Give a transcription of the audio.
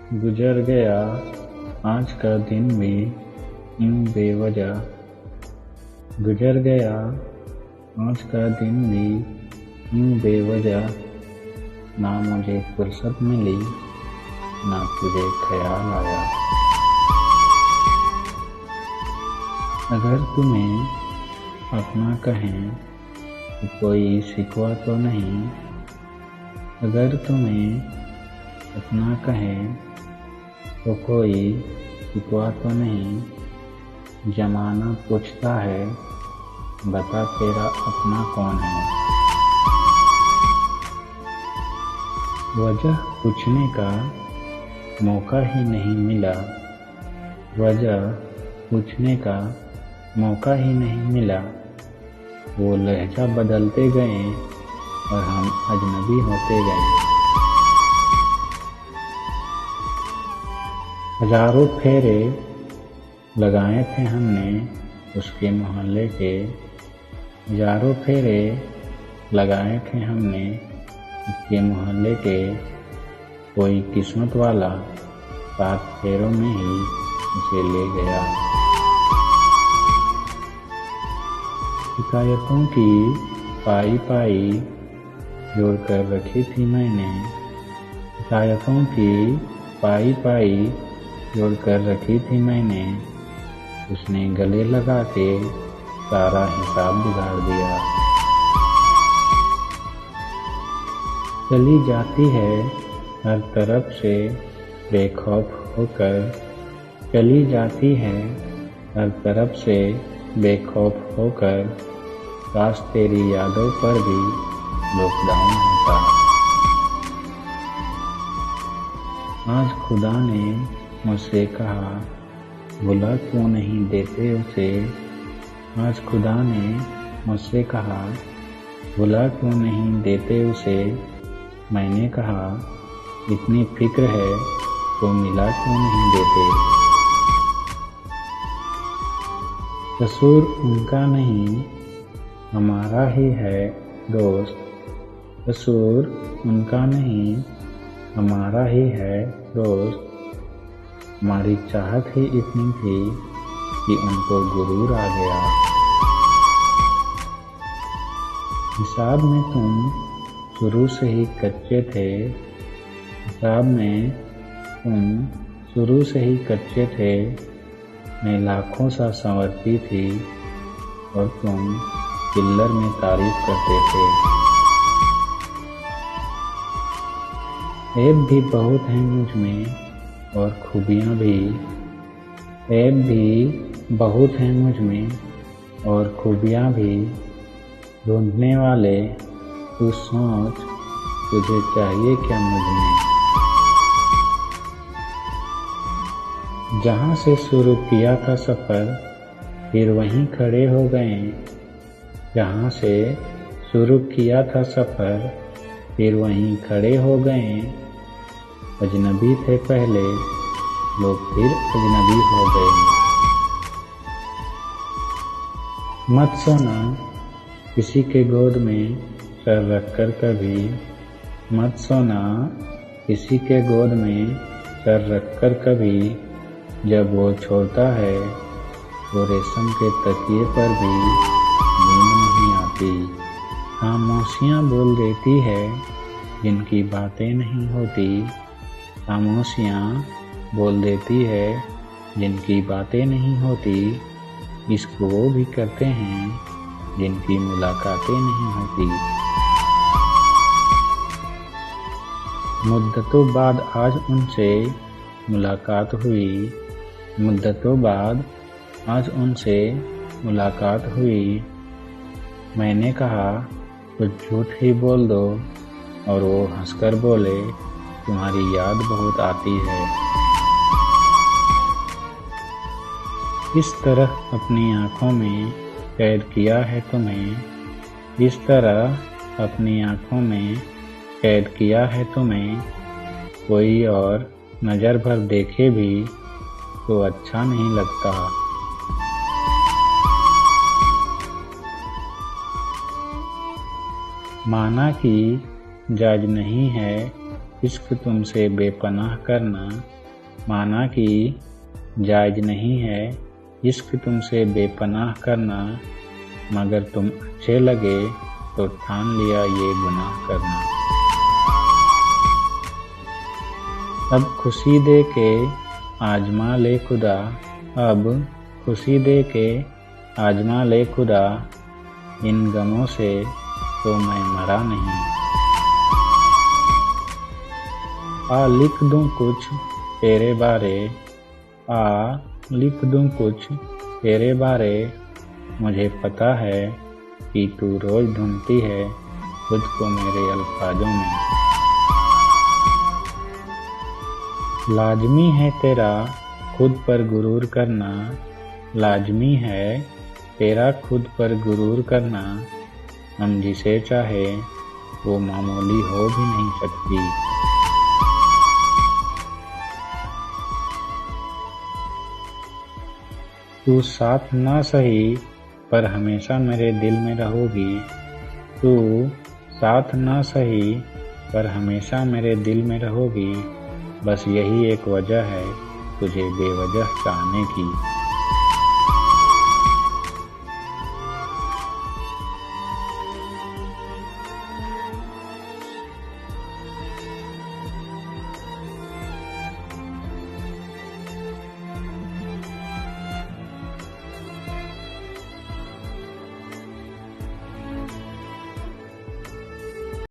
गुजर गया आज का दिन भी यूं बेवजह। गुजर गया आज का दिन भी यूं बेवजह। ना मुझे फुर्सत मिली ना तुझे ख्याल आया। अगर तुम्हें अपना कहें तो कोई शिकवा तो नहीं। अगर तुम्हें अपना कहें तो कोई शिकवा तो नहीं। जमाना पूछता है बता तेरा अपना कौन है। वजह पूछने का मौका ही नहीं मिला। वजह पूछने का मौका ही नहीं मिला। वो लहजा बदलते गए और हम अजनबी होते गए। हजारों फेरे लगाए थे हमने उसके मोहल्ले के। हजारों फेरे लगाए थे हमने उसके मोहल्ले के। कोई किस्मत वाला 7 फेरों में ही उसे ले गया। शिकायतों की पाई पाई जोड़ कर रखी थी मैंने। शिकायतों की पाई पाई जोड़ कर रखी थी मैंने। उसने गले लगा के सारा हिसाब बिगाड़ दिया। चली जाती है हर तरफ से बेखौफ होकर। चली जाती है हर तरफ से बेखौफ होकर। काश तेरी यादों पर भी लॉकडाउन होता। आज खुदा ने मुझसे कहा भुला क्यों नहीं देते उसे। आज खुदा ने मुझसे कहा भुला क्यों नहीं देते उसे। मैंने कहा इतनी फिक्र है तो मिला क्यों नहीं देते। कसूर उनका नहीं हमारा ही है दोस्त। कसूर उनका नहीं हमारा ही है दोस्त। हमारी चाहत ही इतनी थी कि उनको गुरूर आ गया। हिसाब में तुम शुरू से ही कच्चे थे। हिसाब में तुम शुरू से ही कच्चे थे। मैं लाखों सा संवरती थी और तुम चिल्लर में तारीफ करते थे। ऐब भी बहुत हैं मुझ में और खूबियाँ भी। ऐब भी बहुत हैं मुझ में और खूबियाँ भी। ढूंढने वाले तू सोच तुझे चाहिए क्या मुझ में। जहाँ से शुरू किया था सफ़र फिर वहीं खड़े हो गए। जहाँ से शुरू किया था सफ़र फिर वहीं खड़े हो गए। अजनबी थे पहले लोग फिर अजनबी हो गए। मत सोना किसी के गोद में सर रखकर कभी। मत सोना किसी के गोद में सर रखकर कभी। जब वो छोड़ता है तो रेशम के तकिए पर भी नींद नहीं आती। खामोशियाँ बोल देती है जिनकी बातें नहीं होती। खामोशियाँ बोल देती है जिनकी बातें नहीं होती। इश्क वो भी करते हैं जिनकी मुलाकातें नहीं होती। मुद्दतों बाद आज उनसे मुलाकात हुई। मुद्दतों बाद आज उनसे मुलाकात हुई। मैंने कहा कुछ झूठ ही बोल दो और वो हंसकर बोले तुम्हारी याद बहुत आती है। इस तरह अपनी आँखों में कैद किया है तुम्हें। इस तरह अपनी आँखों में कैद किया है तुम्हें। कोई और नज़र भर देखे भी तो अच्छा नहीं लगता। माना कि जायज़ नहीं है इश्क तुमसे बेपनाह करना। माना कि जायज़ नहीं है इश्क तुमसे बेपनाह करना, मगर तुम अच्छे लगे तो ठान लिया ये गुनाह करना। अब खुशी दे के आजमा ले खुदा, अब खुशी दे के आजमा ले खुदा, इन गमों से तो मैं मरा नहीं। आ लिख दूं कुछ तेरे बारे, आ लिख दूं कुछ तेरे बारे, मुझे पता है कि तू रोज ढूंढती है खुद को मेरे अल्फाजों में। लाजमी है तेरा खुद पर गुरूर करना, लाजमी है तेरा खुद पर गुरूर करना, हम जिसे चाहे वो मामूली हो भी नहीं सकती। तू साथ ना सही पर हमेशा मेरे दिल में रहोगी, तू साथ ना सही पर हमेशा मेरे दिल में रहोगी, बस यही एक वजह है तुझे बेवजह चाहने की।